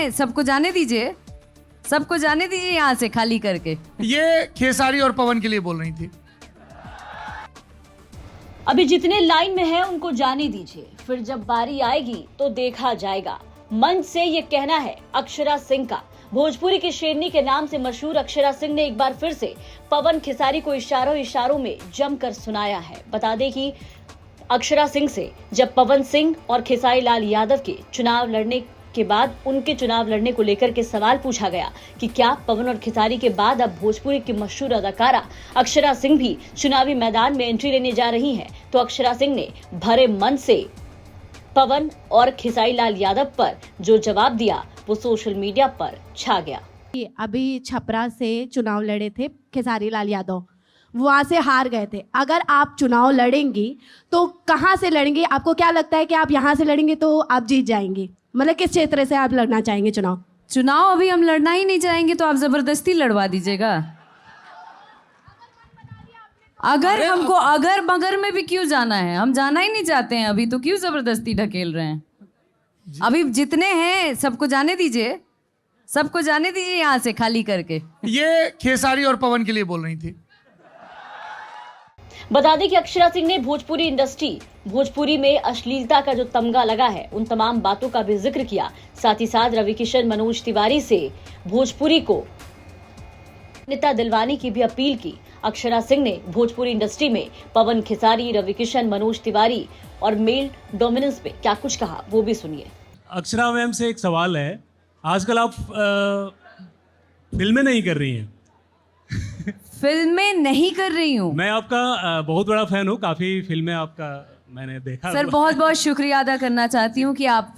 हैं सबको जाने दीजिए, सबको जाने दीजिए यहाँ से खाली करके। ये खेसारी और पवन के लिए बोल रही थी। अभी जितने लाइन में हैं उनको जाने दीजिए, फिर जब बारी आएगी तो देखा जाएगा। मंच से ये कहना है अक्षरा सिंह का। भोजपुरी की शेरनी के नाम से मशहूर अक्षरा सिंह ने एक बार फिर से पवन खेसारी को इशारों इशारों में जमकर सुनाया है। बता दें कि अक्षरा सिंह से जब पवन सिंह और खेसारी लाल यादव के चुनाव लड़ने के बाद उनके चुनाव लड़ने को लेकर के सवाल पूछा गया कि क्या पवन और खेसारी के बाद अब भोजपुरी की मशहूर अदाकारा अक्षरा सिंह भी चुनावी मैदान में एंट्री लेने जा रही हैं, तो अक्षरा सिंह ने भरे मन से पवन और खेसारी लाल यादव पर जो जवाब दिया वो सोशल मीडिया पर छा गया। अभी छपरा से चुनाव लड़े थे खेसारी लाल यादव, वहाँ से हार गए थे। अगर आप चुनाव लड़ेंगी तो कहाँ से लड़ेंगी? आपको क्या लगता है कि आप यहाँ से लड़ेंगे तो आप जीत जाएंगी? मतलब किस क्षेत्र से आप लड़ना चाहेंगे चुनाव? चुनाव अभी हम लड़ना ही नहीं चाहेंगे तो आप जबरदस्ती लड़वा दीजिएगा। अगर हमको अगर मगर में भी क्यों जाना है, हम जाना ही नहीं चाहते हैं अभी, तो क्यों जबरदस्ती ढकेल रहे हैं? अभी जितने हैं सबको जाने दीजिए, सबको जाने दीजिए यहाँ से खाली करके। ये खेसारी और पवन के लिए बोल रही थी। बता दें कि अक्षरा सिंह ने भोजपुरी इंडस्ट्री, भोजपुरी में अश्लीलता का जो तमगा लगा है उन तमाम बातों का भी जिक्र किया। साथ ही साथ रवि किशन, मनोज तिवारी से भोजपुरी को नेता दिलवाने की भी अपील की। अक्षरा सिंह ने भोजपुरी इंडस्ट्री में पवन खेसारी, रवि किशन, मनोज तिवारी और मेल डोमिनेंस पे क्या कुछ कहा वो भी सुनिए। अक्षरा मैम से एक सवाल है, आजकल आप फिल्में नहीं कर रही हैं। फिल्में नहीं कर रही हूँ। मैं आपका बहुत बड़ा फैन हूँ, काफ़ी फिल्में आपका मैंने देखा। सर बहुत बहुत शुक्रिया अदा करना चाहती हूँ कि आप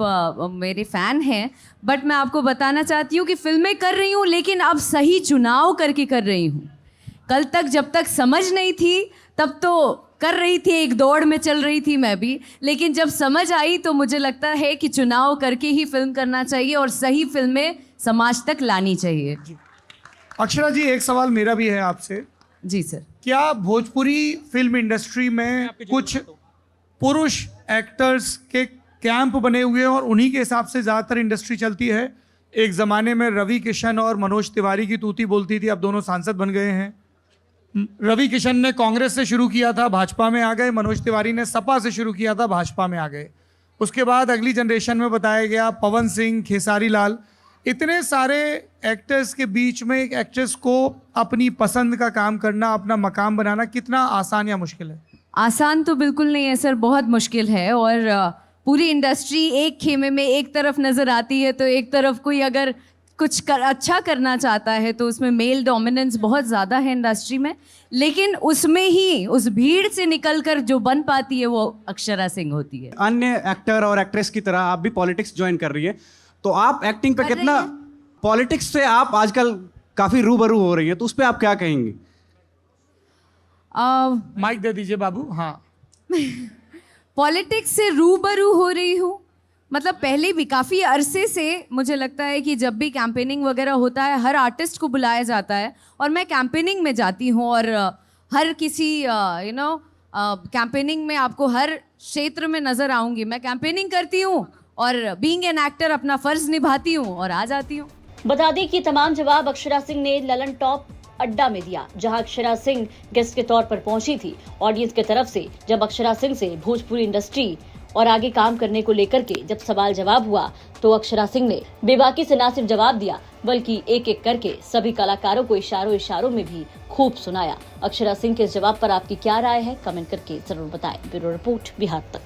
मेरे फ़ैन हैं, बट मैं आपको बताना चाहती हूँ कि फिल्में कर रही हूँ लेकिन अब सही चुनाव करके कर रही हूँ। कल तक जब तक समझ नहीं थी तब तो कर रही थी, एक दौड़ में चल रही थी मैं भी, लेकिन जब समझ आई तो मुझे लगता है कि चुनाव करके ही फिल्म करना चाहिए और सही फिल्में समाज तक लानी चाहिए। अक्षरा जी, एक सवाल मेरा भी है आपसे। जी सर। क्या भोजपुरी फिल्म इंडस्ट्री में कुछ पुरुष एक्टर्स के कैंप बने हुए हैं और उन्हीं के हिसाब से ज़्यादातर इंडस्ट्री चलती है? एक ज़माने में रवि किशन और मनोज तिवारी की तूती बोलती थी, अब दोनों सांसद बन गए हैं। रवि किशन ने कांग्रेस से शुरू किया था, भाजपा में आ गए। मनोज तिवारी ने सपा से शुरू किया था, भाजपा में आ गए। उसके बाद अगली जनरेशन में बताया गया पवन सिंह, खेसारी लाल। इतने सारे एक्टर्स के बीच में एक एक्ट्रेस को अपनी पसंद का काम करना, अपना मकाम बनाना कितना आसान या मुश्किल है? आसान तो बिल्कुल नहीं है सर, बहुत मुश्किल है। और पूरी इंडस्ट्री एक खेमे में एक तरफ नज़र आती है, तो एक तरफ कोई अगर कुछ अच्छा करना चाहता है तो उसमें मेल डोमिनेंस बहुत ज़्यादा है इंडस्ट्री में, लेकिन उसमें ही उस भीड़ से निकलकर जो बन पाती है वो अक्षरा सिंह होती है। अन्य एक्टर और एक्ट्रेस की तरह आप भी पॉलिटिक्स ज्वाइन कर रही है, तो आप एक्टिंग पे कितना, पॉलिटिक्स से आप आजकल काफ़ी रूबरू हो रही हैं, तो उस पर आप क्या कहेंगी? माइक दे दीजिए बाबू। हाँ पॉलिटिक्स से रूबरू हो रही हूँ, मतलब पहले भी काफ़ी अरसे से मुझे लगता है कि जब भी कैंपेनिंग वगैरह होता है हर आर्टिस्ट को बुलाया जाता है और मैं कैंपेनिंग में जाती हूँ और हर किसी कैंपेनिंग में आपको हर क्षेत्र में नज़र आऊँगी। मैं कैंपेनिंग करती हूँ और बीइंग एन एक्टर अपना फ़र्ज निभाती हूँ और आ जाती हूँ। बता दें कि तमाम जवाब अक्षरा सिंह ने ललन टॉप अड्डा में दिया, जहां अक्षरा सिंह गेस्ट के तौर पर पहुंची थी। ऑडियंस की तरफ से जब अक्षरा सिंह से भोजपुरी इंडस्ट्री और आगे काम करने को लेकर के जब सवाल जवाब हुआ तो अक्षरा सिंह ने बेबाकी से ना सिर्फ जवाब दिया बल्कि एक एक करके सभी कलाकारों को इशारों इशारों में भी खूब सुनाया। अक्षरा सिंह के इस जवाब पर आपकी क्या राय है, कमेंट करके जरूर बताएं। ब्यूरो रिपोर्ट, बिहार तक।